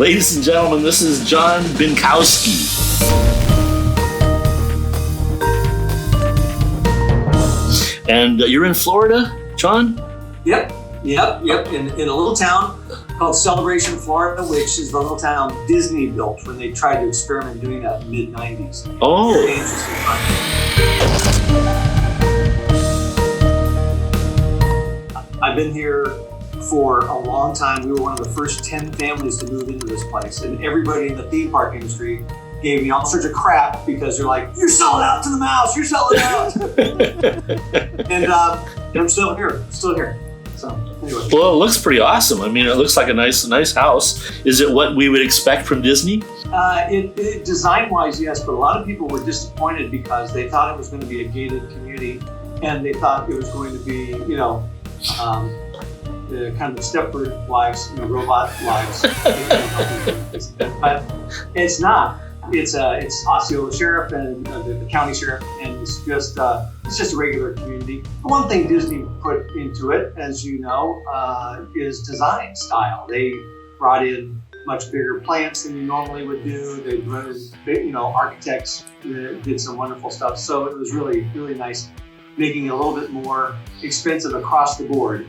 Ladies and gentlemen, this is John Binkowski. And you're in Florida, John? Yep. In a little town called Celebration, Florida, which is the little town Disney built when they tried to experiment doing that in the mid-90s. Oh. Very interesting project. I've been here for a long time. We were one of the first 10 families to move into this place, and everybody in the theme park industry gave me all sorts of crap because they're like, "You're selling out to the mouse, you're selling out." and I'm still here. So anyway. Well, it looks pretty awesome. I mean, it looks like a nice house. Is it what we would expect from Disney? It design-wise, yes, but a lot of people were disappointed because they thought it was going to be a gated community, and they thought it was going to be, the kind of Stepford Wives, robot wives. But it's not. It's Osceola Sheriff and the county sheriff, and it's just a regular community. The one thing Disney put into it, as you know, is design style. They brought in much bigger plants than you normally would do. They brought in, architects did some wonderful stuff. So it was really, really nice, making it a little bit more expensive across the board.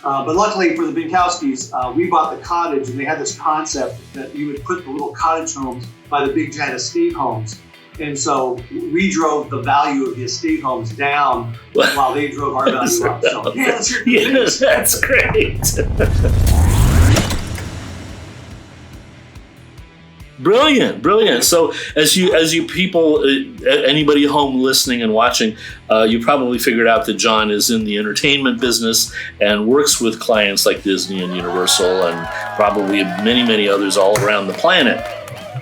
But luckily for the Binkowskis, we bought the cottage, and they had this concept that you would put the little cottage homes by the big giant estate homes. And so we drove the value of the estate homes down while they drove our value up. So, That's great. Brilliant. So as you people, anybody home listening and watching, you probably figured out that John is in the entertainment business and works with clients like Disney and Universal and probably many others all around the planet.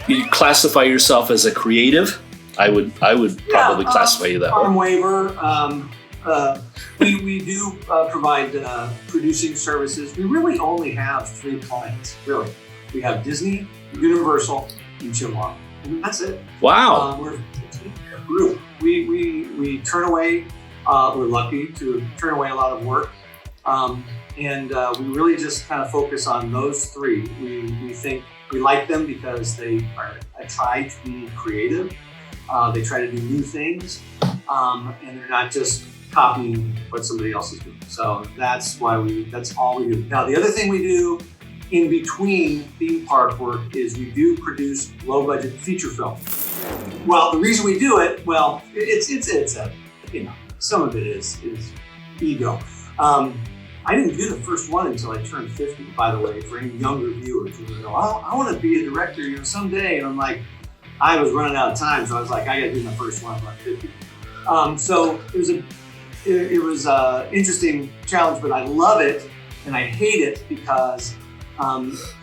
You classify yourself as a creative? I would probably classify you that way. Farm waiver. We do provide producing services. We really only have 3 clients, really. We have Disney, Universal, and Chipmunk, and that's it. Wow. We're a group. We turn away. We're lucky to turn away a lot of work, and we really just kind of focus on those 3. We think we like them because they try to be creative. They try to do new things, and they're not just copying what somebody else is doing. So that's all we do. Now, the other thing we do in between theme park work is we do produce low budget feature film. Well, the reason we do it, some of it is ego. I didn't do the first one until I turned 50, by the way, for any younger viewers who go, I want to be a director, someday. And I'm like, I was running out of time, so I was like, I got to do my first one when I'm 50. So it was a interesting challenge, but I love it and I hate it because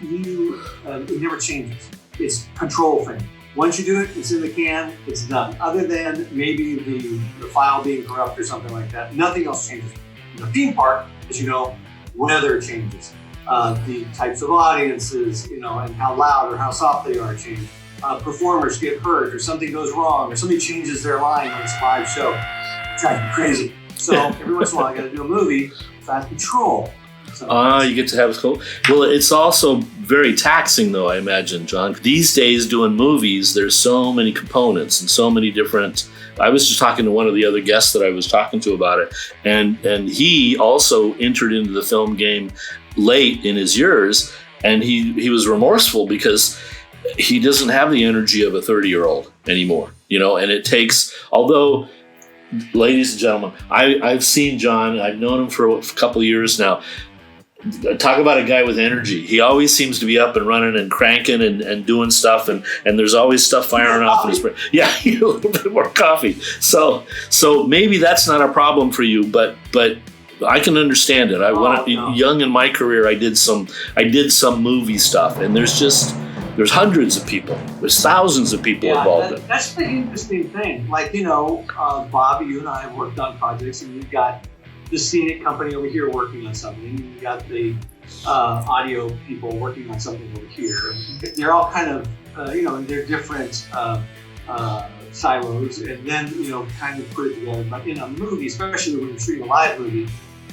it never changes. It's a control thing. Once you do it, it's in the can, it's done. Other than maybe the file being corrupt or something like that, nothing else changes. In the theme park, as you know, weather changes. The types of audiences, and how loud or how soft they are change. Performers get hurt, or something goes wrong, or somebody changes their line on this live show. It drives me crazy. So every once in a while, I got to do a movie, so I have control. You get to have it cool. Well, it's also very taxing, though, I imagine, John. These days, doing movies, there's so many components and so many different. I was just talking to one of the other guests that I was talking to about it, and he also entered into the film game late in his years, and he was remorseful because he doesn't have the energy of a 30-year-old anymore, and it takes, although, ladies and gentlemen, I've seen John, I've known him for a couple of years now. Talk about a guy with energy. He always seems to be up and running and cranking and doing stuff, and there's always stuff firing off in his brain. Yeah, a little bit more coffee. So maybe that's not a problem for you, but I can understand it. Young in my career, I did some movie stuff, and there's hundreds of people. There's thousands of people involved in it. That's the interesting thing. Like, Bob, you and I have worked on projects, and you've got the scenic company over here working on something. You've got the audio people working on something over here. They're all kind of, in their different silos, and then, kind of put it together. But in a movie, especially when you're shooting a live movie,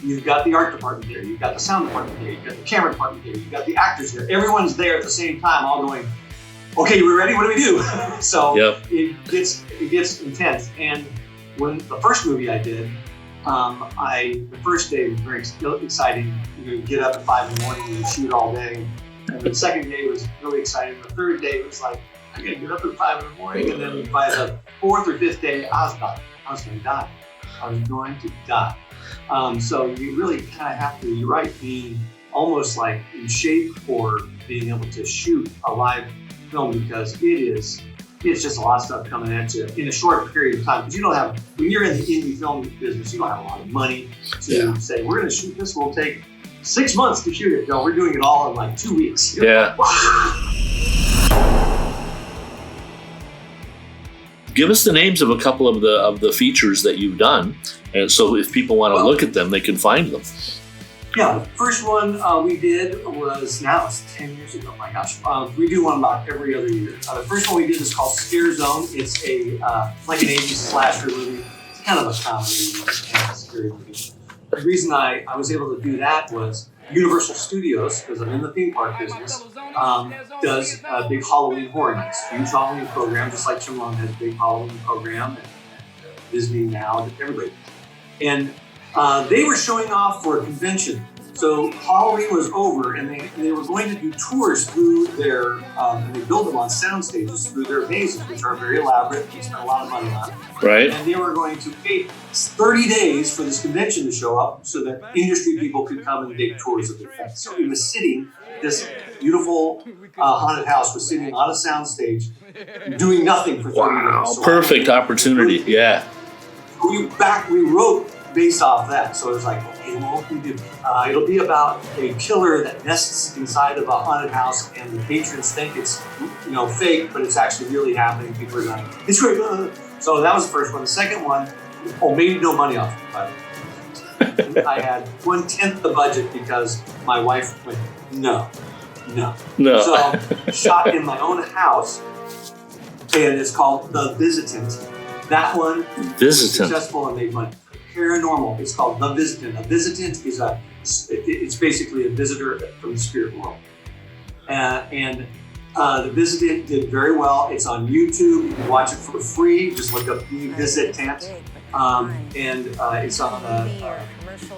you've got the art department there, you've got the sound department there, you've got the camera department there, you've got the actors there. Everyone's there at the same time, all going, okay, we're ready, what do we do? So it gets intense. And when the first movie I did, the first day was very exciting. You get up at 5 in the morning and you shoot all day. And the second day was really exciting. The third day was like, I gotta get up at 5 in the morning. And then by the fourth or fifth day, I was going to die. I was going to die. So you really kind of have to, you're right, be almost like in shape for being able to shoot a live film, because it's just a lot of stuff coming at you in a short period of time. Because you don't have, when you're in the indie film business, you don't have a lot of money to say, we're going to shoot this, we'll take 6 months to shoot it. No, we're doing it all in like 2 weeks. Yeah. Give us the names of a couple of the features that you've done, and so if people want to look at them, they can find them. Yeah, the first one we did was, now it's 10 years ago, my gosh. We do one about every other year. The first one we did is called Scare Zone. It's a like an 80s slasher movie. It's kind of a comedy and a scary movie. The reason I was able to do that was Universal Studios, because I'm in the theme park business, does a big Halloween horror nights, huge Halloween program, just like Shyamalan has a big Halloween program, and Disney now, everybody. And they were showing off for a convention. So Halloween was over, and they were going to do tours through their, and they build them on sound stages through their mazes, which are very elaborate. They spent a lot of money on it. Right. And they were going to wait 30 days for this convention to show up so that industry people could come and take tours of the effects. So it was sitting, this beautiful haunted house was sitting on a sound stage doing nothing for 30 days. So perfect opportunity, yeah. We wrote based off that. So it was like, okay, well, what can we do? It'll be about a killer that nests inside of a haunted house, and the patrons think it's, fake, but it's actually really happening. People are like, it's real. So that was the first one. The second one, made no money off it. I had 1/10 the budget because my wife went, no. So shot in my own house, and it's called The Visitant. That one was successful and made money. Paranormal. It's called The Visitant. A visitant is it's basically a visitor from the spirit world. And The Visitant did very well. It's on YouTube. You can watch it for free. Just look up The Visitant. And it's on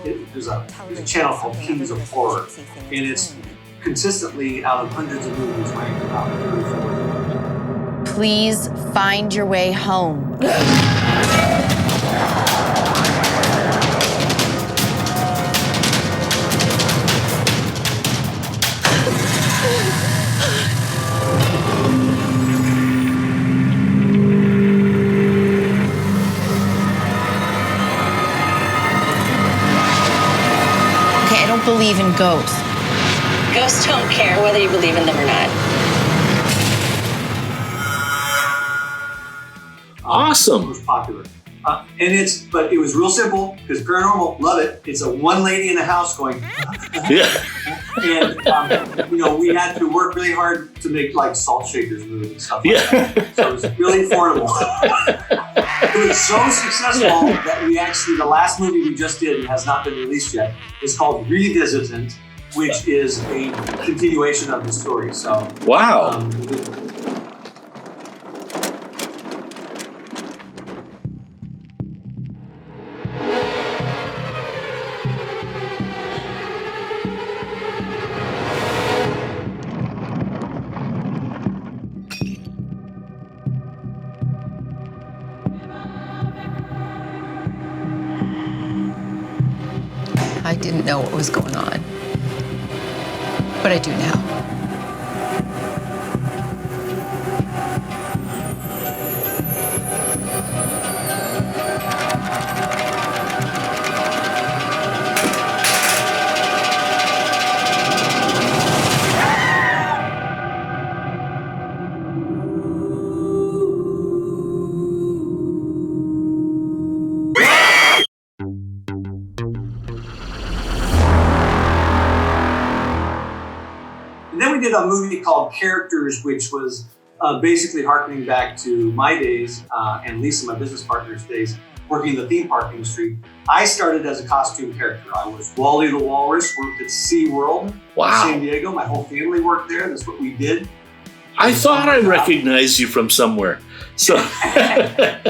there's a channel called Kings of Horror. And it's consistently out of hundreds of movies ranked about 34. Please find your way home. Believe in ghosts. Ghosts don't care whether you believe in them or not. Awesome. It was popular. But it was real simple, because paranormal, love it. It's a one lady in a house going, yeah. And, we had to work really hard to make like salt shakers move and stuff like that. So it was really affordable. It was so successful that we actually, the last movie we just did, and has not been released yet, is called Revisitant, which is a continuation of the story. So wow. I didn't know what was going on, but I do now. And then we did a movie called Characters, which was basically harkening back to my days and Lisa, my business partner's days. working in the theme park industry. I started as a costume character. I was Wally the Walrus, worked at SeaWorld in San Diego. My whole family worked there. That's what we did. I thought I recognized you from somewhere. So I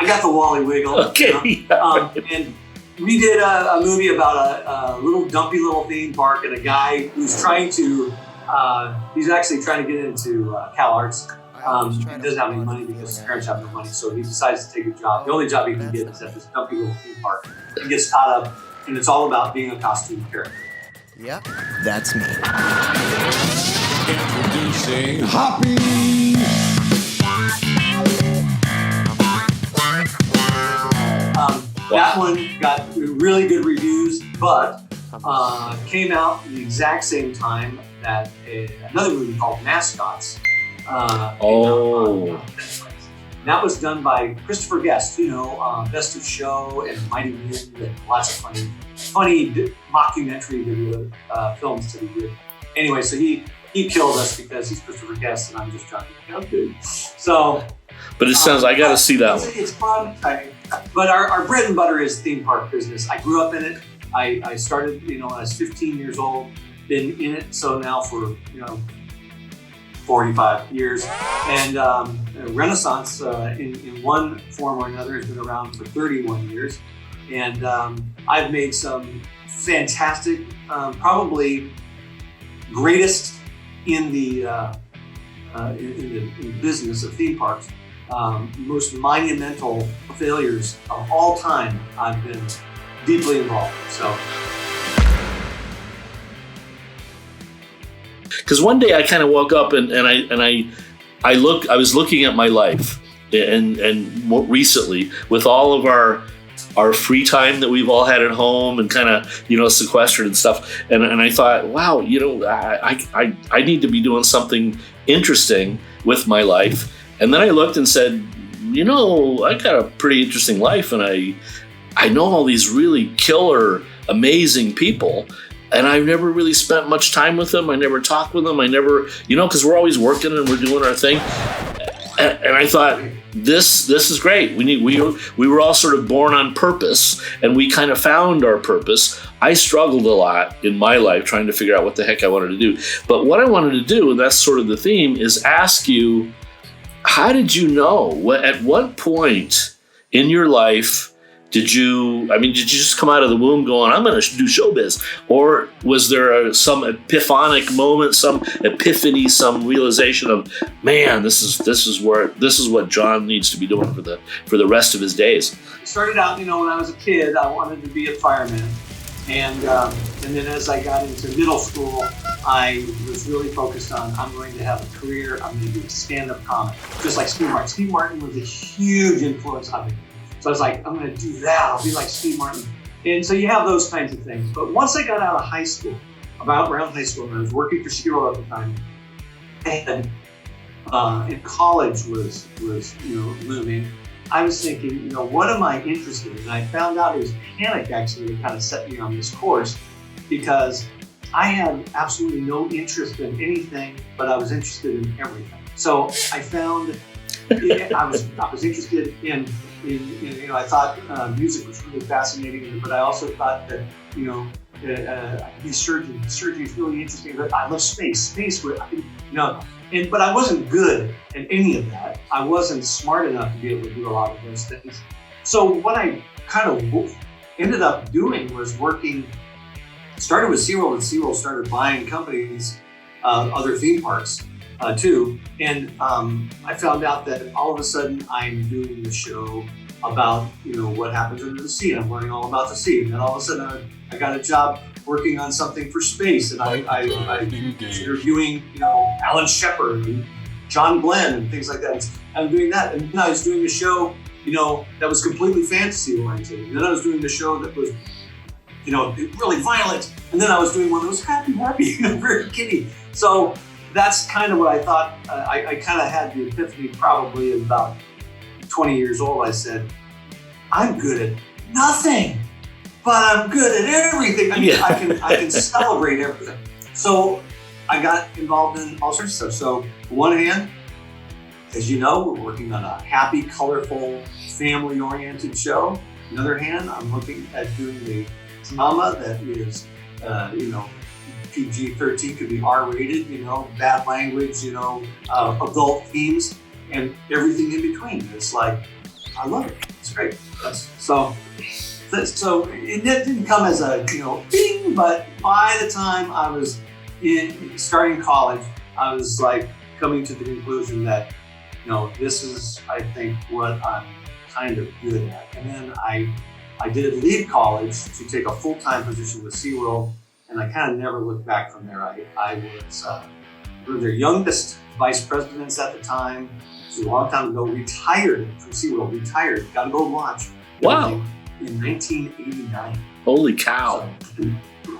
got the Wally wiggle. Okay. You know? And we did a movie about a little dumpy little theme park and a guy who's trying to, he's actually trying to get into CalArts. He doesn't have any money because his parents have no money, so he decides to take a job. The only job he can get is at this dumpy little theme park. He gets caught up, and it's all about being a costume character. Yep, that's me. Introducing Hoppy. That one got really good reviews, but came out at the exact same time that another movie called Mascots. That was done by Christopher Guest, Best of Show and Mighty Wind and lots of funny mockumentary video films that he did. Anyway, so he killed us because he's Christopher Guest and I'm just John Dude. So, but it sounds I got to see that one. It's fun. But our bread and butter is theme park business. I grew up in it. I started, when I was 15 years old. Been in it so now for 45 years, and Renaissance in one form or another has been around for 31 years, and I've made some fantastic, probably greatest in the business of theme parks, most monumental failures of all time. I've been deeply involved in, so. Because one day I kind of woke up and I was looking at my life and more recently with all of our free time that we've all had at home and kind of sequestered and stuff, and I thought, wow, I need to be doing something interesting with my life. And then I looked and said, I got a pretty interesting life, and I know all these really killer, amazing people. And I've never really spent much time with them. I never talked with them. I never, because we're always working and we're doing our thing. And I thought, this is great. We were all sort of born on purpose, and we kind of found our purpose. I struggled a lot in my life trying to figure out what the heck I wanted to do. But what I wanted to do, and that's sort of the theme, is ask you, how did you know? At what point in your life did you just come out of the womb going, I'm going to do showbiz? Or was there some epiphanic moment, some epiphany, some realization of, man, this is what John needs to be doing for the rest of his days? It started out, when I was a kid, I wanted to be a fireman. And then as I got into middle school, I was really focused on, I'm going to have a career, I'm going to be a stand-up comic, just like Steve Martin. Steve Martin was a huge influence on me. So I was like, I'm going to do that. I'll be like Steve Martin. And so you have those kinds of things. But once I got out of high school, around high school, and I was working for SeaWorld at the time, and college was looming, I was thinking, what am I interested in? And I found out it was panic actually that kind of set me on this course, because I had absolutely no interest in anything, but I was interested in everything. So I found I was interested in I thought music was really fascinating, but I also thought that surgery is really interesting. But I love space, but I wasn't good at any of that. I wasn't smart enough to be able to do a lot of those things. So what I kind of ended up doing was started with SeaWorld, and SeaWorld started buying companies, other theme parks. Too, and I found out that all of a sudden I'm doing the show about what happens under the sea, and I'm learning all about the sea. And then all of a sudden I got a job working on something for space, and I was interviewing Alan Shepard and John Glenn and things like that. And I'm doing that, and then I was doing a show that was completely fantasy oriented. And then I was doing the show that was really violent, and then I was doing one that was happy, very kiddie. So that's kind of what I thought. I kind of had the epiphany probably at about 20 years old. I said, I'm good at nothing, but I'm good at everything. I mean, I can celebrate everything. So I got involved in all sorts of stuff. So on one hand, as you know, we're working on a happy, colorful, family-oriented show. On the other hand, I'm looking at doing a drama that is, PG-13, could be R-rated, bad language, adult themes, and everything in between. It's like, I love it. It's great. So it didn't come as a, bing, but by the time I was starting college, I was like coming to the conclusion that, this is, I think, what I'm kind of good at. And then I did leave college to take a full-time position with SeaWorld, and I kind of never looked back from there. I was one of their youngest vice presidents at the time. It was a long time ago, retired from SeaWorld, got a gold launch. Wow. In 1989. Holy cow. So,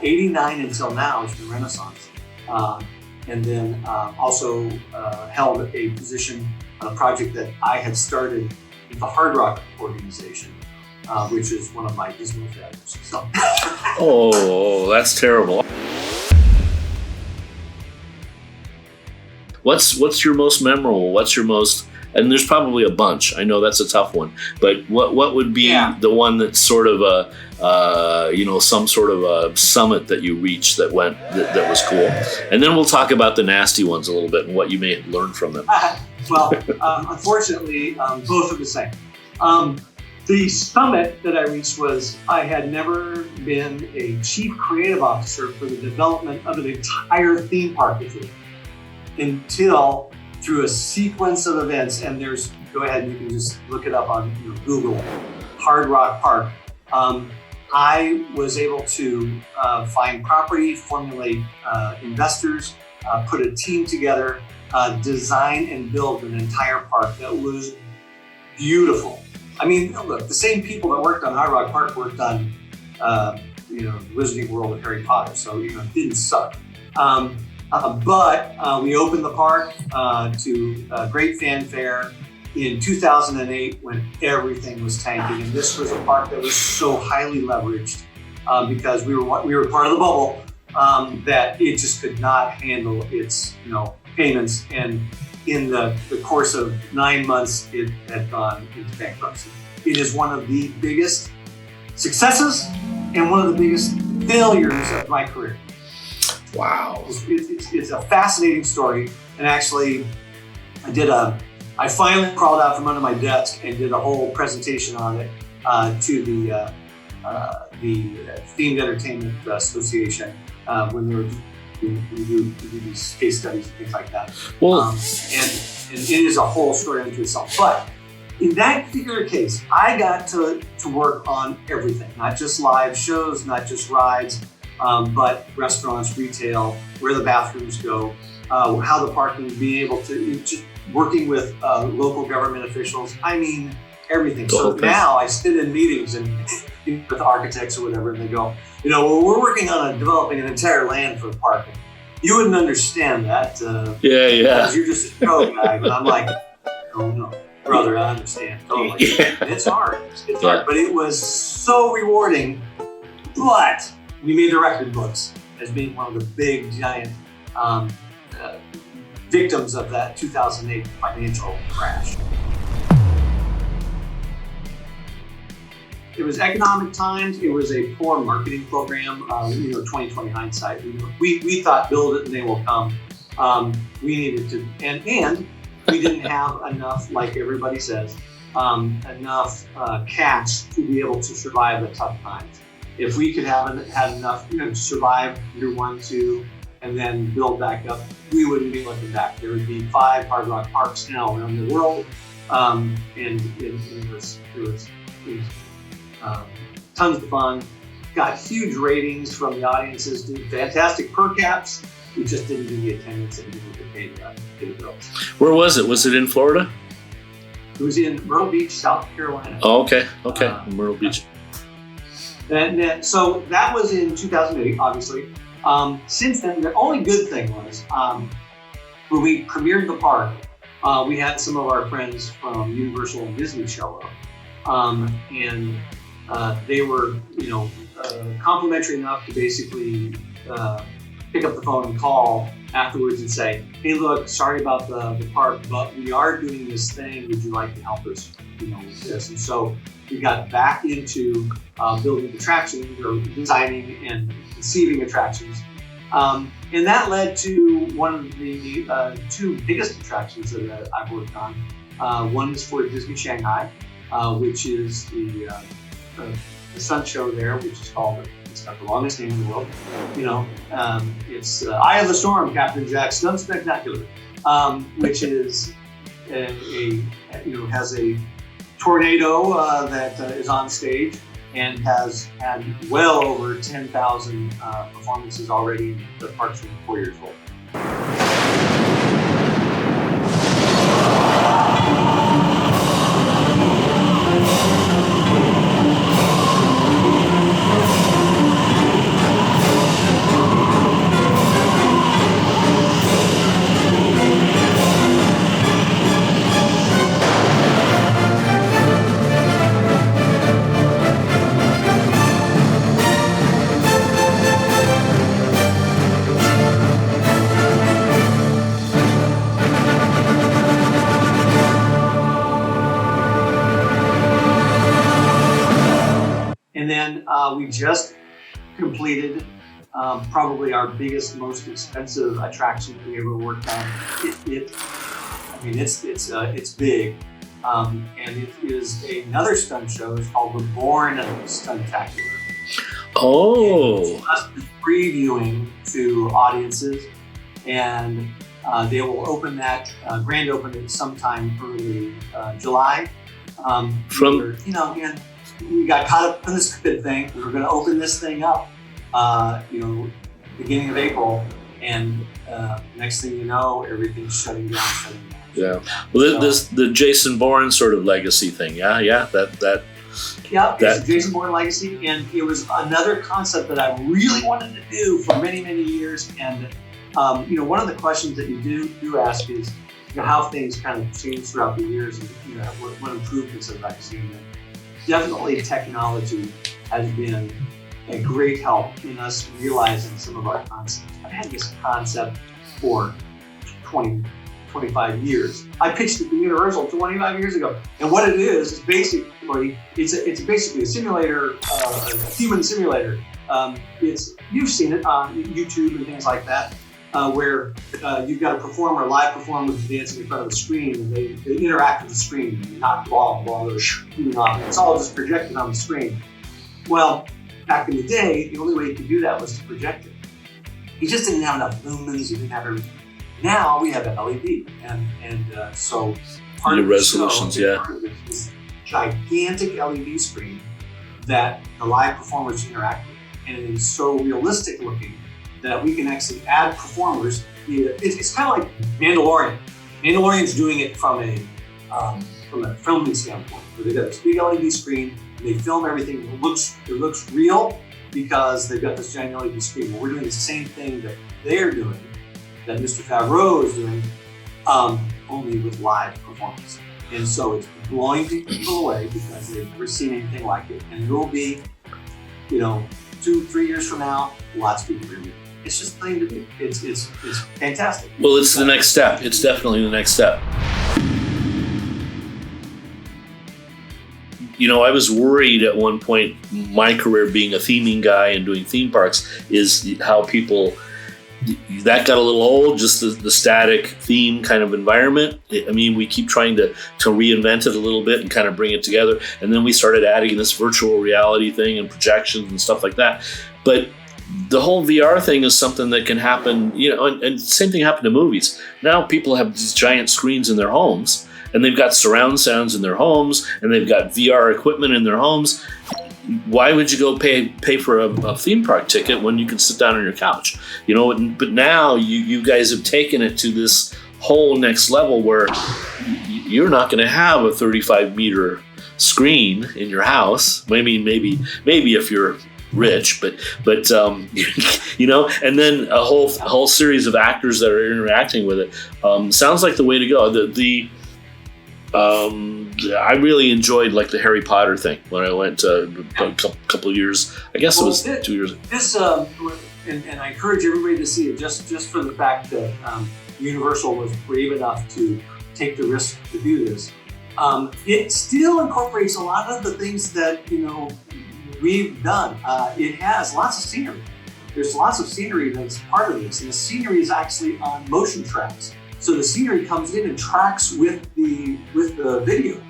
89 until now, it's been Renaissance. And then also held a position on a project that I had started with the Hard Rock organization, which is one of my dismal failures. So. Oh, that's terrible. What's your most memorable? What's your most, and there's probably a bunch. I know that's a tough one, but what would be the one that's sort of some sort of a summit that you reached that that was cool? And then we'll talk about the nasty ones a little bit and what you may have learned from them. Unfortunately, both are the same. The summit that I reached was I had never been a chief creative officer for the development of an entire theme park before, until through a sequence of events, and go ahead and you can just look it up on Google, Hard Rock Park. I was able to find property, formulate investors, put a team together, design and build an entire park that was beautiful. I mean, look, the same people that worked on Hard Rock Park worked on, Wizarding World with Harry Potter, so it didn't suck. But we opened the park to great fanfare in 2008 when everything was tanking, and this was a park that was so highly leveraged because we were part of the bubble that it just could not handle its payments, and in the course of 9 months it had gone into bankruptcy. It is one of the biggest successes and one of the biggest failures of my career. Wow. It's a fascinating story, and actually I finally crawled out from under my desk and did a whole presentation on it to the Themed Entertainment Association when we were doing these case studies and things like that. Well, and it is a whole story unto itself. But in that particular case, I got to work on everything, not just live shows, not just rides, but restaurants, retail, where the bathrooms go, how the parking, being able to, just working with local government officials. I mean, everything. So now I sit in meetings and with architects or whatever, and they go, we're working on developing an entire land for the park. You wouldn't understand that. Because you're just a show guy. But I'm like, oh no, brother, I understand totally. And it's hard. It's hard, but it was so rewarding. But we made the record books as being one of the big, giant victims of that 2008 financial crash. It was economic times. It was a poor marketing program. 2020 hindsight. We thought build it and they will come. We needed to, and we didn't have enough, like everybody says, enough cash to be able to survive the tough times. If we could have had enough, to survive year 1, 2, and then build back up, we wouldn't be looking back. There would be 5 Hard Rock Parks now around the world, and it was tons of fun. Got huge ratings from the audiences, did fantastic per caps. We just didn't do the attendance and didn't get paid the bills. Where was it? Was it in Florida? It was in Myrtle Beach, South Carolina. Oh, okay. Myrtle Beach. And so that was in 2008, obviously. Since then, the only good thing was when we premiered the park, we had some of our friends from Universal and Disney show up. And they were, complimentary enough to basically pick up the phone and call afterwards and say, hey, look, sorry about the park, but we are doing this thing. Would you like to help us, with this? And so we got back into building attractions, or designing and conceiving attractions. And that led to one of the two biggest attractions that I've worked on. One is for Disney Shanghai, which is the stunt show there, which is called, it's got the longest name in the world. It's Eye of the Storm, Captain Jack Stunt Spectacular, which is has a tornado that is on stage and has had well over 10,000 performances already. The park's been 4 years old. And then we just completed probably our biggest, most expensive attraction we ever worked on. It's big, and it is another stunt show. It's called the Born Stuntacular. Oh. And it's us previewing to audiences, and they will open that grand opening sometime early July. We got caught up in this COVID thing. We were going to open this thing up, beginning of April, and next thing you know, everything's shutting down. Yeah. Well, the Jason Bourne sort of legacy thing. Yeah. Yeah, it's a Jason Bourne legacy, and it was another concept that I really wanted to do for many, many years. And one of the questions that you do ask is, how things kind of change throughout the years, and what improvements have I seen. Definitely technology has been a great help in us realizing some of our concepts. I had this concept for 20, 25 years. I pitched it to Universal 25 years ago. And what it is basically, it's basically a simulator, a human simulator. You've seen it on YouTube and things like that, where you've got a live performer dancing in front of the screen, and they interact with the screen. And you knock the ball goes shooting off. It's all just projected on the screen. Well, back in the day, the only way you could do that was to project it. You just didn't have enough lumens. You didn't have everything. Now we have an LED, and so part of the resolutions, show, this gigantic LED screen that the live performers interact with, and it is so realistic looking that we can actually add performers. It's kind of like Mandalorian. Mandalorian's doing it from a filming standpoint, where they've got this big LED screen, and they film everything. It looks real because they've got this giant LED screen. Well, we're doing the same thing that they're doing, that Mr. Favreau is doing, only with live performance. And so it's blowing people away because they've never seen anything like it. And it will be, 2-3 years from now, lots of people are going to do it. It's just plain to do. It's fantastic. Well, it's the next step. It's definitely the next step. I was worried at one point, my career being a theming guy and doing theme parks, is how people, that got a little old, just the static theme kind of environment. We keep trying to reinvent it a little bit and kind of bring it together. And then we started adding this virtual reality thing and projections and stuff like that. But the whole VR thing is something that can happen, and same thing happened to movies. Now people have these giant screens in their homes, and they've got surround sounds in their homes, and they've got VR equipment in their homes. Why would you go pay for a theme park ticket when you can sit down on your couch? But now you guys have taken it to this whole next level where you're not going to have a 35-meter screen in your house. Maybe if you're rich, but and then a whole series of actors that are interacting with it. Sounds like the way to go. I really enjoyed the Harry Potter thing when I went a couple of years. I guess it was 2 years. and I encourage everybody to see it just for the fact that Universal was brave enough to take the risk to do this. It still incorporates a lot of the things that we've done. It has lots of scenery. There's lots of scenery that's part of this, and the scenery is actually on motion tracks. So the scenery comes in and tracks with the video,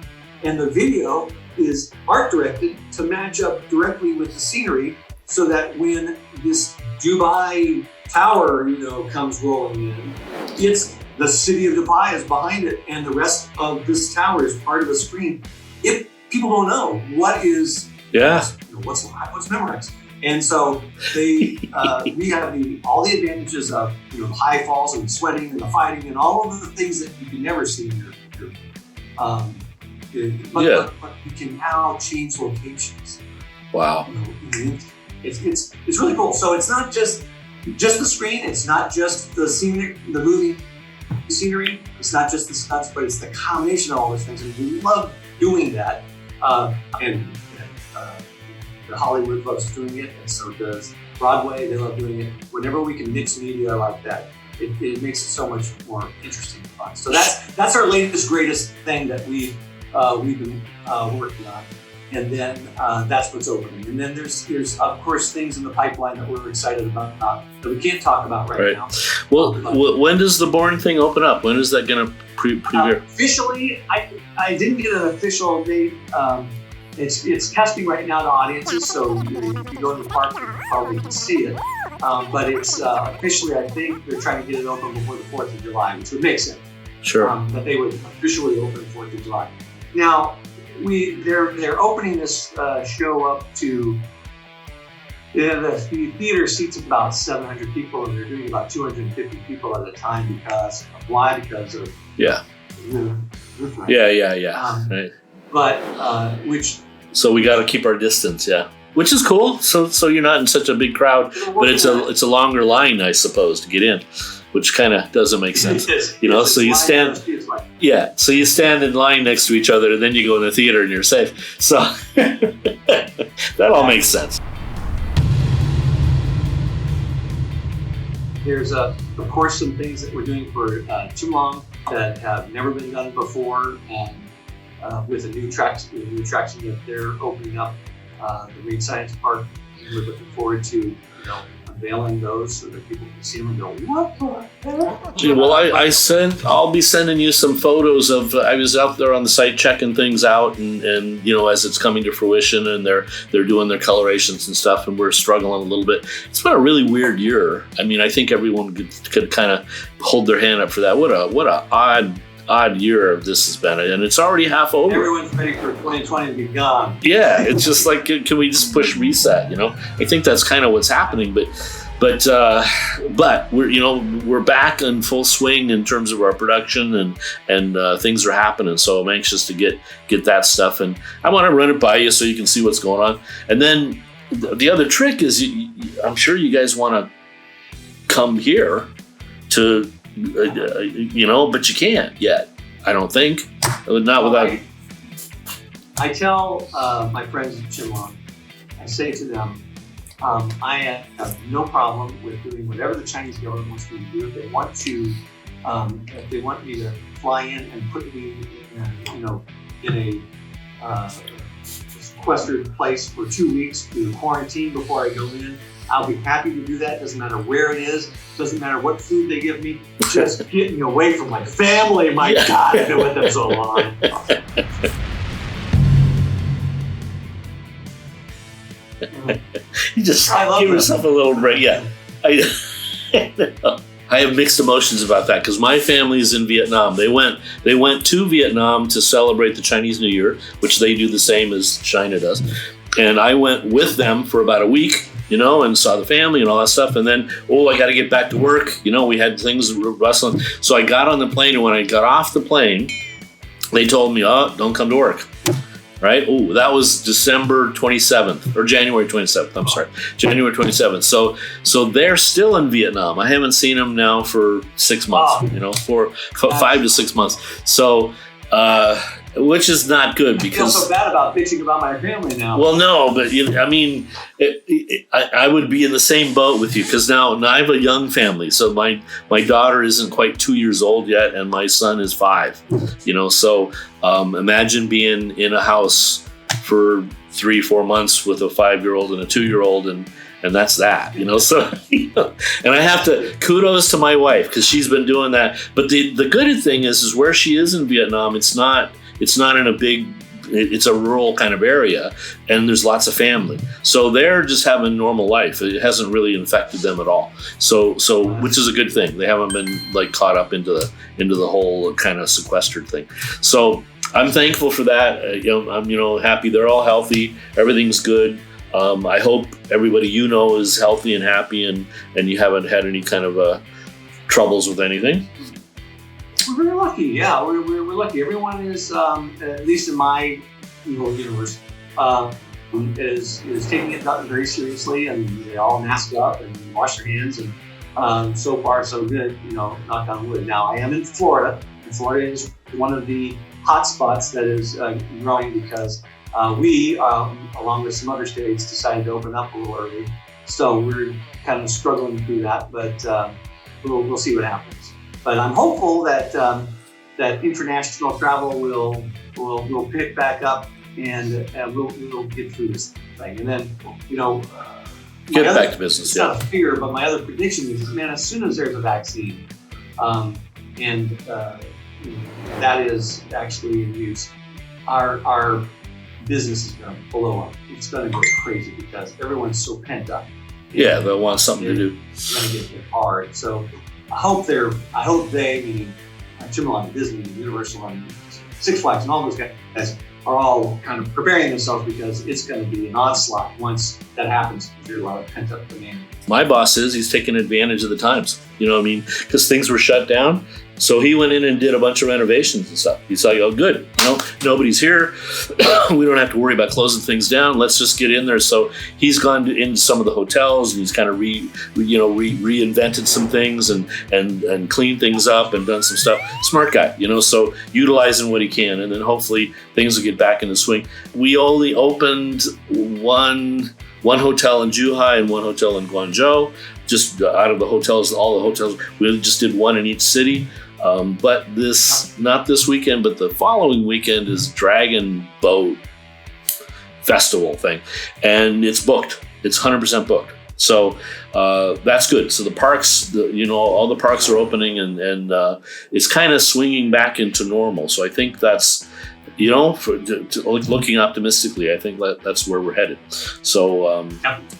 and the video is art directed to match up directly with the scenery, so that when this Dubai tower, comes rolling in, it's the city of Dubai is behind it, and the rest of this tower is part of the screen. If people don't know what's memorized, and so we have all the advantages of the high falls and the sweating and the fighting and all of the things that you can never see in your but you can now change locations. Wow. It's really cool. So it's not just the screen. It's not just the movie scenery. It's not just the stunts, but it's the combination of all those things. And we love doing that. The Hollywood loves doing it, and so does Broadway. They love doing it. Whenever we can mix media like that, it makes it so much more interesting and fun. So that's our latest, greatest thing that we've been working on. And then that's what's opening. And then there's of course things in the pipeline that we're excited about that we can't talk about right now. Well, when does the Bourne thing open up? When is that going to premiere? Officially, I didn't get an official date. It's testing right now to audiences, so if you go to the park, you probably can see it. But it's officially, I think they're trying to get it open before the 4th of July, which would make sense. Sure. That they would officially open the 4th of July. Now, they're opening this show up to the theater seats about 700 people, and they're doing about 250 people at a time because of why? Because of right. But so we got to keep our distance, which is cool. So you're not in such a big crowd, but it's a longer line, I suppose, to get in, which kind of doesesn't make sense. So you stand, so you stand in line next to each other, and then you go in the theater and you're safe. So that all makes sense. There's of course some things that we're doing for Chumlong that have never been done before, and with a new attraction that they're opening up, the Marine Science Park. We're looking forward to unveiling those so that people can see them and go, what the heck? Yeah, well, I'll be sending you some photos of. I was out there on the site checking things out, and as it's coming to fruition, and they're doing their colorations and stuff, and we're struggling a little bit. It's been a really weird year. I mean, I think everyone could kind of hold their hand up for that. What a odd year this has been, and it's already half over. Everyone's ready for 2020 to be gone. Yeah, it's just like, can we just push reset? I think that's kind of what's happening, but we're back in full swing in terms of our production, and things are happening. So I'm anxious to get that stuff, and I want to run it by you so you can see what's going on. And then the other trick is, I'm sure you guys want to come here to. But you can't yet. I don't think. Not without. I tell my friends in Chumlong, I say to them, I have no problem with doing whatever the Chinese government wants me to do. If they want me to fly in and put me in a sequestered place for 2 weeks to quarantine before I go in, I'll be happy to do that. Doesn't matter where it is. Doesn't matter what food they give me. Just get me away from my family. My God, I've been with them so long. You just give yourself a little break. Yeah. I have mixed emotions about that because my family is in Vietnam. They went to Vietnam to celebrate the Chinese New Year, which they do the same as China does. And I went with them for about a week, and saw the family and all that stuff. And then, I got to get back to work. We had things rustling. So I got on the plane, and when I got off the plane, they told me, don't come to work. Right? Oh, that was December 27th or January 27th. I'm sorry, January 27th. So they're still in Vietnam. I haven't seen them now for 6 months. 5 to 6 months. So which is not good I feel because so bad about bitching about my family now. well, no, but I mean, I would be in the same boat with you because now I have a young family. So my daughter isn't quite 2 years old yet, and my son is 5. So imagine being in a house for 3-4 months with a 5-year-old and a 2-year-old, and that's that. So and I have to kudos to my wife because she's been doing that. But the good thing is where she is in Vietnam, it's not in a big, it's a rural kind of area, and there's lots of family. So they're just having a normal life. It hasn't really infected them at all. So which is a good thing. They haven't been like caught up into the whole kind of sequestered thing. So I'm thankful for that. I'm happy they're all healthy. Everything's good. I hope everybody is healthy and happy, and you haven't had any kind of troubles with anything. We're very lucky. Yeah, we're lucky. Everyone is, at least in my universe, is taking it very seriously, and they all mask up and wash their hands, and so far so good. Knock on wood. Now I am in Florida, and Florida is one of the hot spots that is growing because we, along with some other states, decided to open up a little early. So we're kind of struggling through that, but we'll see what happens. But I'm hopeful that that international travel will pick back up, and we'll get through this thing. And then, get back to business. It's not a fear, but my other prediction is, man, as soon as there's a vaccine, and that is actually in use, our business is going to blow up. It's going to go crazy because everyone's so pent up. Yeah, they'll want something to do. It's going to get hit hard. So I hope they, meaning Timberline, Disney, Universal, and Six Flags, and all those guys are all kind of preparing themselves because it's going to be an onslaught once that happens. There's a lot of pent up demand. My boss he's taking advantage of the times. Because things were shut down. So he went in and did a bunch of renovations and stuff. He's like, oh, good. Nobody's here. We don't have to worry about closing things down. Let's just get in there. So he's gone into some of the hotels, and he's kind of reinvented some things and cleaned things up and done some stuff. Smart guy, so utilizing what he can. And then hopefully things will get back into swing. We only opened one hotel in Zhuhai and one hotel in Guangzhou. Just out of all the hotels, we just did one in each city. But not this weekend, but the following weekend is Dragon Boat Festival thing. And it's booked. It's 100% booked. So that's good. So the parks, all the parks are opening, and it's kind of swinging back into normal. So I think that's, looking optimistically, I think that's where we're headed. So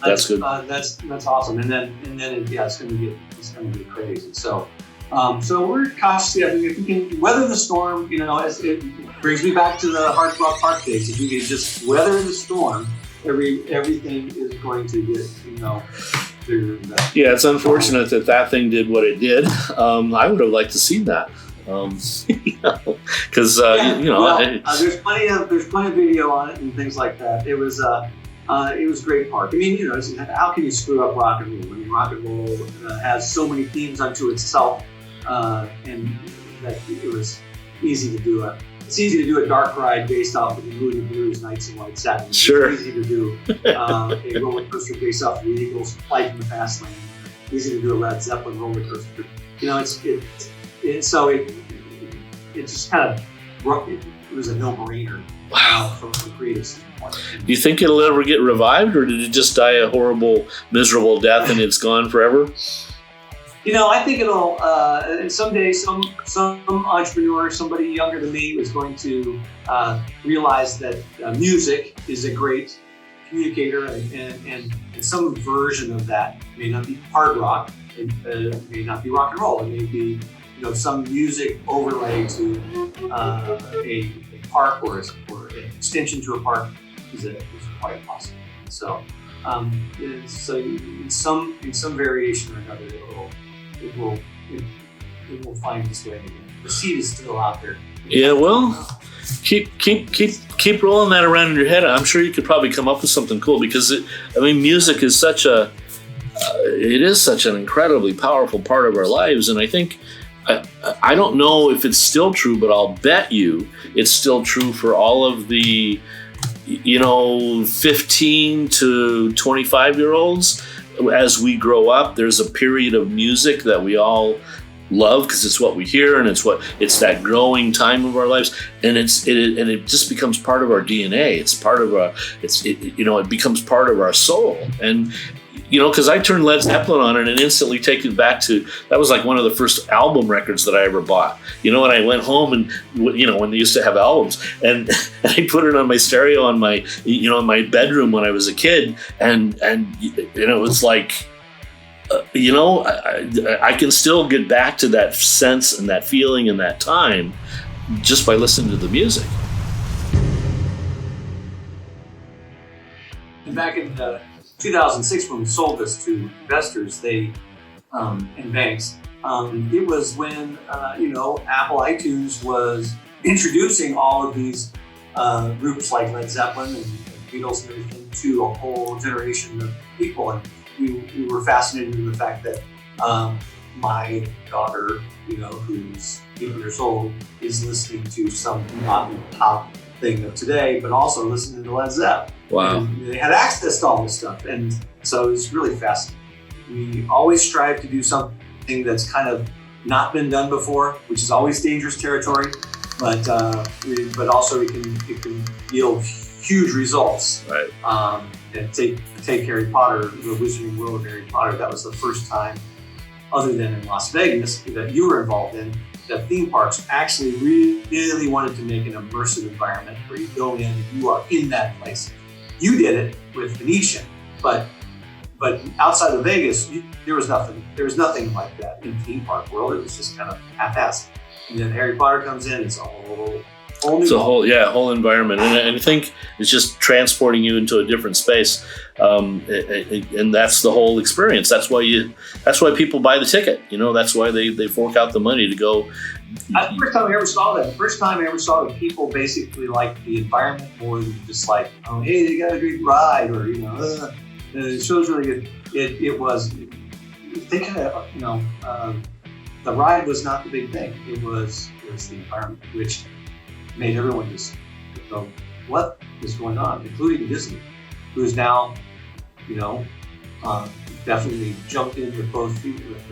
that's good. That's awesome. And then it's going to get crazy. So we're cautiously. I mean, if we can weather the storm, as it brings me back to the Hard Rock Park days. If we can just weather the storm, everything is going to get clearer. Yeah, it's unfortunate that thing did what it did. I would have liked to see that. Because there's plenty of video on it and things like that. It was a great park. I mean, how can you screw up rock and roll? I mean, rock and roll has so many themes unto itself, and that it was easy to do it's easy to do a dark ride based off of the Moody Blues, Nights in White Satin. Sure. It's easy to do a roller coaster based off of the Eagles' Flight in the Fast Lane. Easy to do a Led Zeppelin roller coaster. It just kind of, it was a no-brainer. Wow. From a creative standpoint. Do you think it'll ever get revived, or did it just die a horrible, miserable death and it's gone forever? I think it'll, and someday some entrepreneur, somebody younger than me, is going to realize that music is a great communicator, and some version of that may not be hard rock, it may not be rock and roll, it may be some music overlay to a park or an extension to a park is quite possible. So, in some variation or another, it will find its way again. The seed is still out there. Yeah, well, keep rolling that around in your head. I'm sure you could probably come up with something cool because music is such an incredibly powerful part of our lives, and I think I don't know if it's still true, but I'll bet you it's still true for all of the, 15 to 25-year-olds. As we grow up, there's a period of music that we all love because it's what we hear, and it's that growing time of our lives, and it just becomes part of our DNA. It's part of it becomes part of our soul. And because I turned Led Zeppelin on and it instantly takes it back to, that was like one of the first album records that I ever bought. And I went home and, when they used to have albums, and I put it on my stereo on my, in my bedroom when I was a kid. And it was like, I can still get back to that sense and that feeling and that time just by listening to the music. Back in 2006, when we sold this to investors, and banks, it was when Apple iTunes was introducing all of these groups like Led Zeppelin and Beatles and everything to a whole generation of people, and we were fascinated in the fact that my daughter, who's 8 years old, is listening to some not top thing of today, but also listening to Led Zeppelin. Wow. And they had access to all this stuff. And so it's really fascinating. We always strive to do something that's kind of not been done before, which is always dangerous territory, but also it can yield huge results. Right. And take Harry Potter, the Wizarding World of Harry Potter. That was the first time, other than in Las Vegas, that you were involved in, that theme parks actually really wanted to make an immersive environment where you go in and you are in that place. You did it with Venetian, but outside of Vegas, there was nothing like that in theme park world. It was just kind of half-assed. And then Harry Potter comes in, it's a whole new. It's a whole environment, and I think it's just transporting you into a different space, and that's the whole experience. That's why people buy the ticket. That's why they fork out the money to go. That's the first time I ever saw that. The first time I ever saw that people basically like the environment more than just like, oh, hey, they got a great ride, or the show's really good. It was, they kind of, the ride was not the big thing. It was the environment, which made everyone just go, what is going on, including Disney, who is now, definitely jumped in with both feet with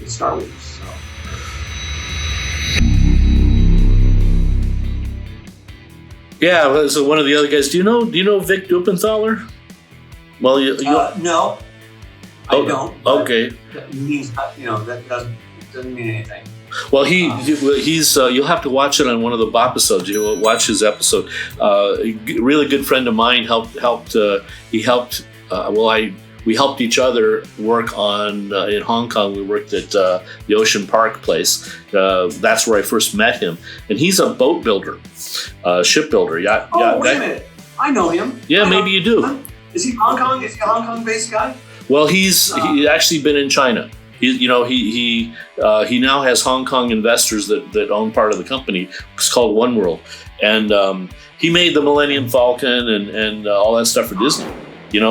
Star Wars. So. Yeah, so one of the other guys. Do you know Vic Dupenthaler? Well, no, I don't. Okay. That means that doesn't mean anything. Well, he's you'll have to watch it on one of the BOPisodes. You'll watch his episode. A really good friend of mine we helped each other work on in Hong Kong. We worked at the Ocean Park place. That's where I first met him, and he's a boat builder, shipbuilder. Wait a minute, I know him. Yeah, maybe you do. Is he Hong Kong? Is he a Hong Kong-based guy? Well, he's actually been in China. He now has Hong Kong investors that own part of the company. It's called One World, and he made the Millennium Falcon and all that stuff for Disney.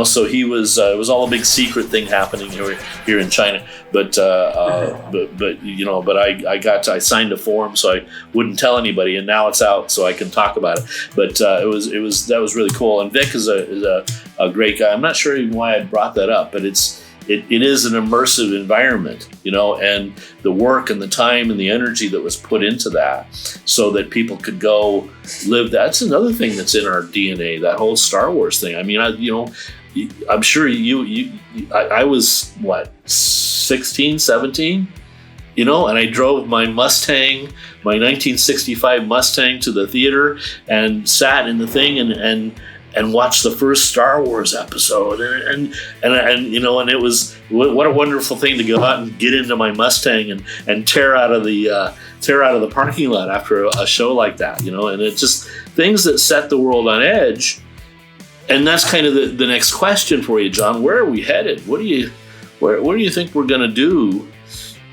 So he was it was all a big secret thing happening here in China. But I signed a form so I wouldn't tell anybody, and now it's out so I can talk about it. But that was really cool. And Vic is a great guy. I'm not sure even why I brought that up, but it is an immersive environment, and the work and the time and the energy that was put into that so that people could go live. That's another thing that's in our DNA, that whole Star Wars thing. I mean, I'm sure I was, 16, 17, and I drove my Mustang, my 1965 Mustang to the theater and sat in the thing and watch the first Star Wars episode, and it was what a wonderful thing to go out and get into my Mustang and tear out of the parking lot after a show like that, and it's just things that set the world on edge. And that's kind of the next question for you, John. Where are we headed? What do you think we're going to do?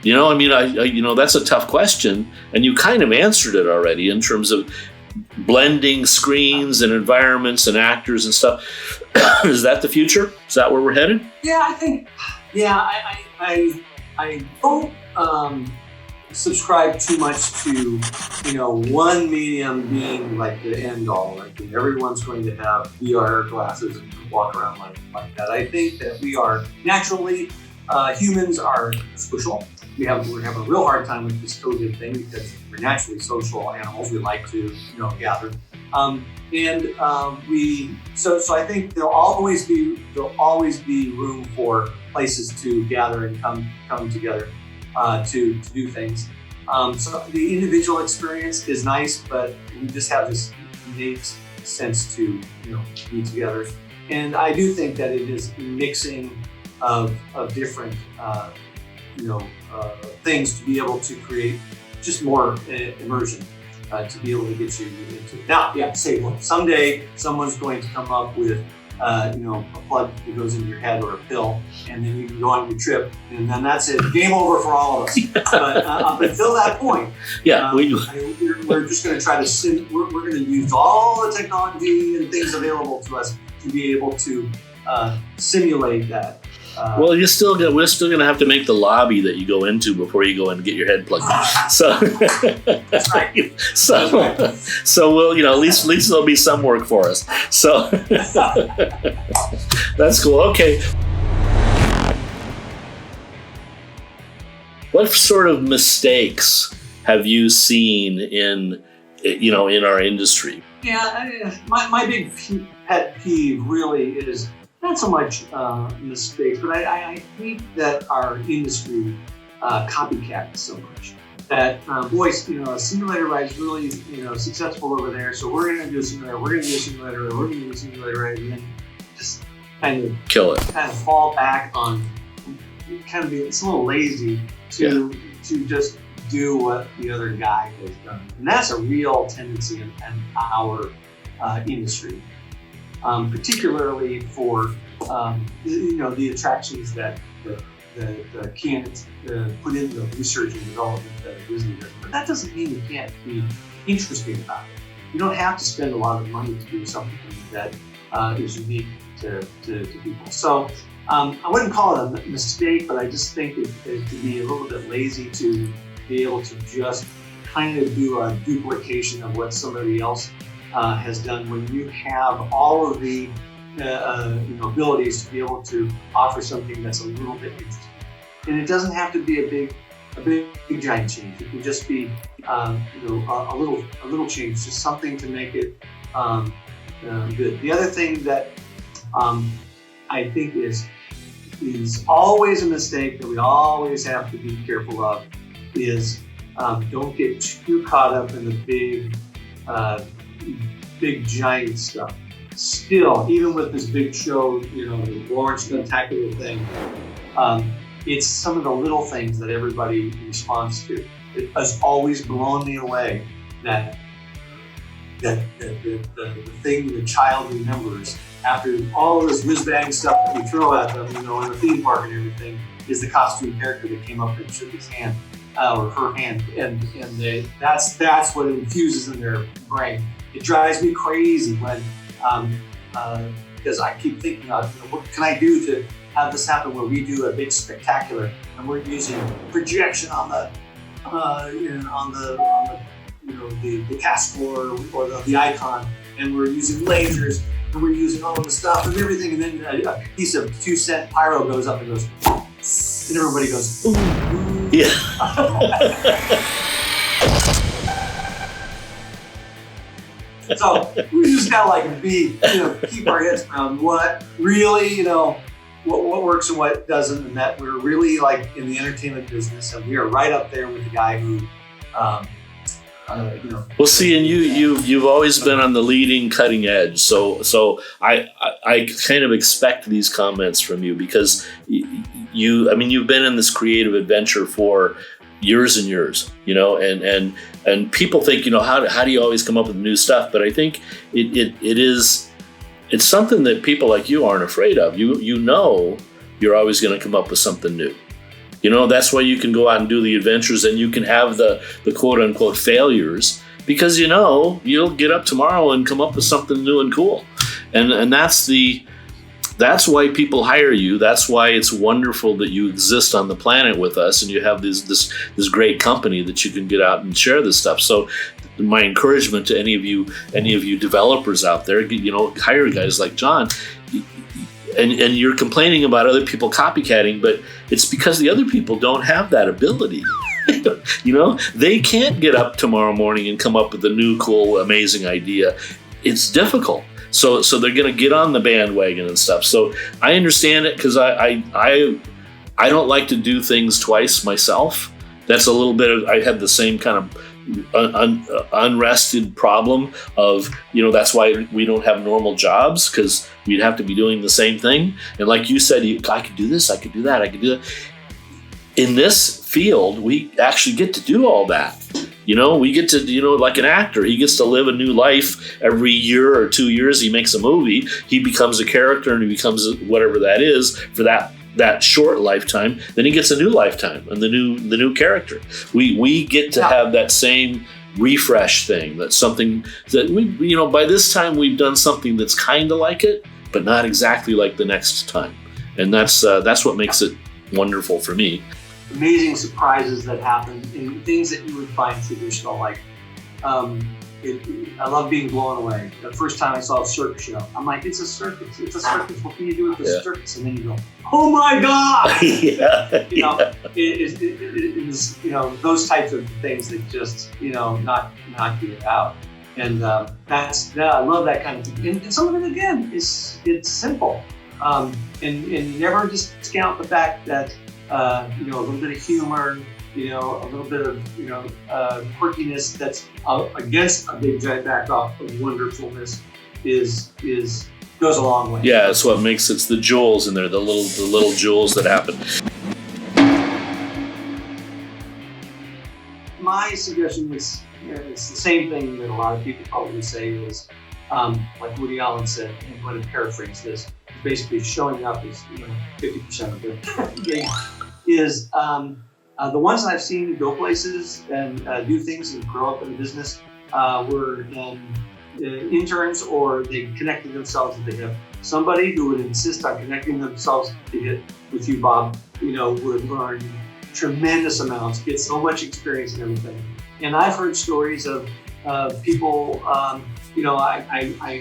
That's a tough question, and you kind of answered it already in terms of blending screens and environments and actors and stuff. Is that the future? Is that where we're headed? Yeah, I think. Yeah, I don't subscribe too much to, one medium being like the end all. Like everyone's going to have VR glasses and walk around like that. I think that we are naturally, humans are social. We're having a real hard time with this COVID thing because we're naturally social animals. We like to, gather. So I think there'll always be room for places to gather and come together to do things. So the individual experience is nice, but we just have this innate sense to be together. And I do think that it is mixing of different things to be able to create just more immersion. To be able to get you into it. Now, say, well, someday someone's going to come up with, a plug that goes into your head or a pill, and then you can go on your trip, and then that's it. Game over for all of us. But up until that point, we're just going to try to we're going to use all the technology and things available to us to be able to simulate that. Well, we're still going to have to make the lobby that you go into before you go in and get your head plugged in. So, that's right. So we'll, at least there'll be some work for us. So that's cool. Okay. What sort of mistakes have you seen in our industry? Yeah, my big pet peeve really is not so much mistakes, but I hate that our industry copycats so much. That a simulator ride is really successful over there, so we're going to do a simulator. We're going to do a simulator. We're going to do a simulator ride, and then just kind of kill it. Kind of fall back on it's a little lazy to just do what the other guy has done, and that's a real tendency in our industry. Particularly for the attractions that the candidates put into the research and development that Disney does. But that doesn't mean you can't be interested about it. You don't have to spend a lot of money to do something that is unique to people. So I wouldn't call it a mistake, but I just think it to be a little bit lazy to be able to just kind of do a duplication of what somebody else has done when you have all of the abilities to be able to offer something that's a little bit interesting. And it doesn't have to be a big giant change. It can just be a little change, just something to make it good. The other thing that I think is always a mistake that we always have to be careful of is don't get too caught up in the big giant stuff. Still, even with this big show, the large spectacular thing, it's some of the little things that everybody responds to. It has always blown me away that the thing the child remembers after all of this whiz-bang stuff that we throw at them, in the theme park and everything, is the costume character that came up and shook his hand or her hand, and that's what infuses in their brain. It drives me crazy when, because I keep thinking of, what can I do to have this happen where we do a big spectacular and we're using projection on the cast floor or the icon, and we're using lasers and we're using all of the stuff and everything, and then a piece of 2-cent pyro goes up and goes, and everybody goes, ooh. Yeah. So we just gotta keep our heads around what really, what works and what doesn't, and that we're really in the entertainment business, and we are right up there with the guy who, Well, see, and you've always been on the leading, cutting edge. So I kind of expect these comments from you because you've been in this creative adventure for years and years, and people think, how do you always come up with new stuff? But I think it's something that people like you aren't afraid of. You're always going to come up with something new. That's why you can go out and do the adventures, and you can have the quote unquote failures, because you'll get up tomorrow and come up with something new and cool. And that's That's why people hire you. That's why it's wonderful that you exist on the planet with us, and you have this great company that you can get out and share this stuff. So my encouragement to any of you developers out there, hire guys like John. And you're complaining about other people copycatting, but it's because the other people don't have that ability. They can't get up tomorrow morning and come up with a new, cool, amazing idea. It's difficult. So they're going to get on the bandwagon and stuff. So I understand it, because I don't like to do things twice myself. That's a little bit of, I had the same kind of unrested problem of, that's why we don't have normal jobs, because we'd have to be doing the same thing. And like you said, I could do this, I could do that, I could do that. In this field, we actually get to do all that. We get to, like an actor, he gets to live a new life every year or 2 years. He makes a movie, he becomes a character, and he becomes whatever that is for that short lifetime. Then he gets a new lifetime and the new character. We get to have that same refresh thing. That's something that we by this time we've done something that's kind of like it, but not exactly like the next time. And that's what makes it wonderful for me. Amazing surprises that happen in things that you would find traditional. Like, I love being blown away. The first time I saw a circus show, I'm like, it's a circus. It's a circus. What can you do with the circus? And then you go, oh my God! It's those types of things that just knock you out. And I love that kind of thing. And some of it, again, it's simple. And you never discount the fact that a little bit of humor, a little bit of quirkiness that's against a big giant backdrop of wonderfulness goes a long way. Yeah, it's what makes it's the jewels in there, the little jewels that happen. My suggestion is it's the same thing that a lot of people probably say is like Woody Allen said, and I'm going to paraphrase this, basically showing up is 50% of the game. Is the ones that I've seen go places and do things and grow up in the business were interns, or they connected themselves with the hip. Somebody who would insist on connecting themselves to the hip with you, Bob, would learn tremendous amounts, get so much experience and everything. And I've heard stories of people, I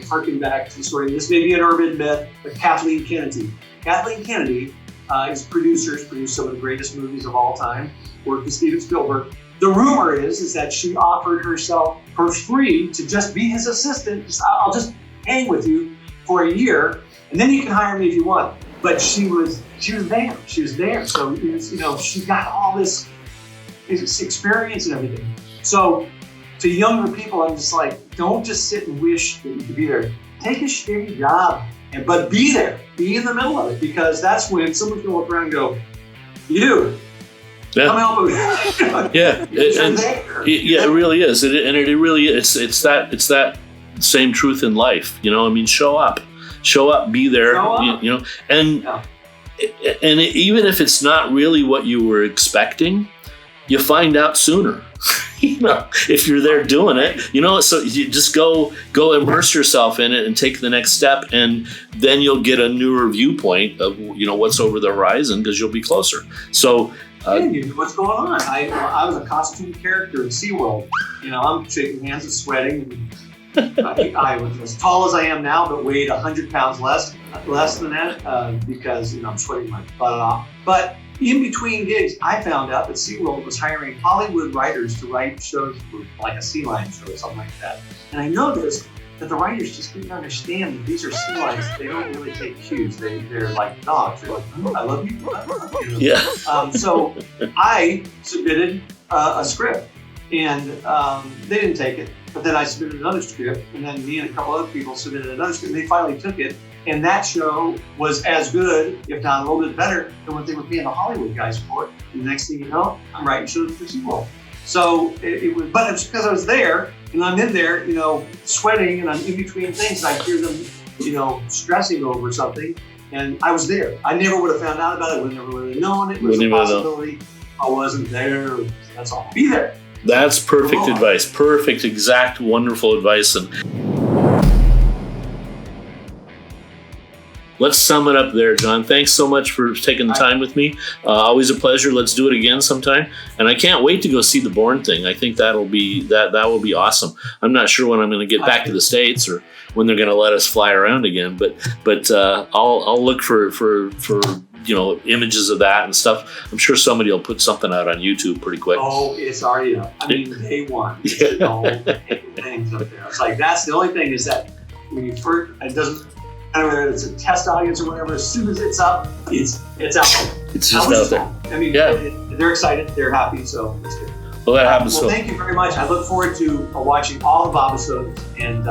harken back to the story, this may be an urban myth, but Kathleen Kennedy. Kathleen Kennedy produced some of the greatest movies of all time, worked with Steven Spielberg. The rumor is that she offered herself for free to just be his assistant. I'll just hang with you for a year, and then you can hire me if you want. But she was there. She was there. So she got all this experience and everything. So to younger people, I'm just like, don't just sit and wish that you could be there. Take a shitty job, but be there. Be in the middle of it, because that's when someone's going to look around and go, you. Yeah. Come help me. Yeah, it really is, and it really is. It's that same truth in life. Show up, be there. And even if it's not really what you were expecting, you find out sooner. If you're there doing it, so you just go immerse yourself in it and take the next step, and then you'll get a newer viewpoint of what's over the horizon, because you'll be closer. So you know what's going on. I was a costume character in SeaWorld. I'm shaking hands and sweating. And I was as tall as I am now, but weighed 100 pounds less than that because I'm sweating my butt off. But in between gigs, I found out that SeaWorld was hiring Hollywood writers to write shows for like a sea lion show or something like that. And I noticed that the writers just didn't understand that these are sea lions. They don't really take cues. They're like dogs. They're like, I love you. Yeah. So I submitted a script, and they didn't take it. But then I submitted another script, and then me and a couple other people submitted another script, and they finally took it. And that show was as good, if not a little bit better, than what they were paying the Hollywood guys for. And the next thing you know, I'm writing shows for SeaWorld. So it was because I was there, and I'm in there, sweating, and I'm in between things, and I hear them, stressing over something, and I was there. I never would have found out about it. I would never would have known it was a possibility. I wasn't there. That's all. Be there. That's perfect advice. Perfect, exact, wonderful advice. And let's sum it up there, John. Thanks so much for taking the time with me. Always a pleasure. Let's do it again sometime. And I can't wait to go see the Bourne thing. I think that will be awesome. I'm not sure when I'm going to get back to the States or when they're going to let us fly around again, but I'll look for images of that and stuff. I'm sure somebody will put something out on YouTube pretty quick. Oh, it's already up. I mean, day one. It's the whole thing's up there. It's like, that's the only thing is that when you first, it doesn't matter whether it's a test audience or whatever, as soon as it's up, it's out there. It's just out there. I mean, they're excited, they're happy, so it's good. Well, that happens. Well, thank you very much. I look forward to watching all the BOPisodes and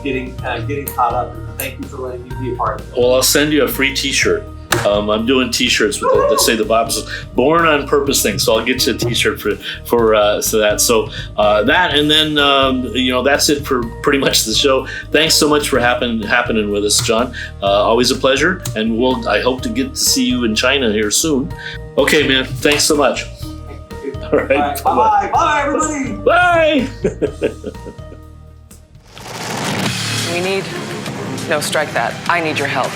getting caught up. And thank you for letting me be a part of it. Well, I'll send you a free T-shirt. I'm doing T-shirts with that say the BOPisodes Born on Purpose thing. So I'll get you a T-shirt for that. So that, and then that's it for pretty much the show. Thanks so much for happening with us, John. Always a pleasure, and I hope to get to see you in China here soon. Okay, man. Thanks so much. All right. Bye, everybody. Bye. We need... No, strike that. I need your help.